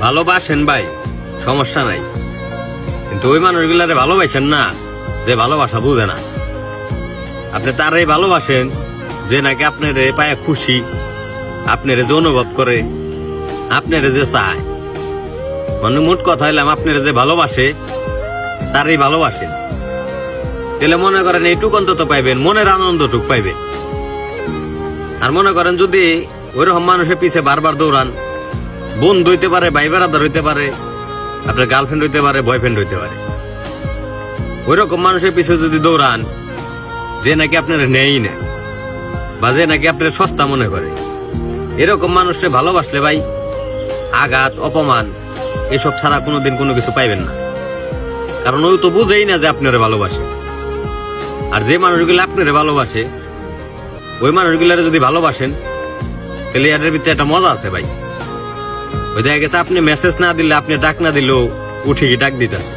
ভালোবাসেন ভাই, সমস্যা নাই, কিন্তু ওই মানুষগুলারে ভালোবাসেন না যে ভালোবাসা বুঝে না। আপনি তারাই ভালোবাসেন যে নাকি আপনার পায়ে খুশি, আপনার যে অনুভব করে, আপনার যে চায়। মানে মোট কথা হইলাম, আপনার যে ভালোবাসে তারই ভালোবাসেন। তাহলে মনে করেন এইটুক অন্তত পাইবেন, মনের আনন্দটুক পাইবেন। আর মনে করেন যদি ওইরকম মানুষের পিছে বারবার দৌড়ান, বন্ধু হইতে পারে, ভাই বেড়াদার হইতে পারে, আপনার গার্লফ্রেন্ড হইতে পারে, বয়ফ্রেন্ড হইতে পারে, ওইরকম মানুষের পিছে যদি দৌড়ান যে নাকি আপনার নেই না, বা যে নাকি আপনার সস্তা মনে করে, এরকম মানুষকে ভালোবাসলে ভাই আঘাত, অপমান এসব ছাড়া কোনোদিন কোনো কিছু পাইবেন না। কারণ ওই তো বুঝেই না যে আপনারে ভালোবাসে। আর যে মানুষগুলো আপনারে ভালোবাসে, ওই মানুষগুলারে যদি ভালোবাসেন, তাহলে এদের ভিতরে একটা মজা আছে ভাই। ওই দেখা গেছে আপনি মেসেজ না দিলে, আপনি ডাক না দিলেও উঠে গিয়ে ডাক দিতেছে।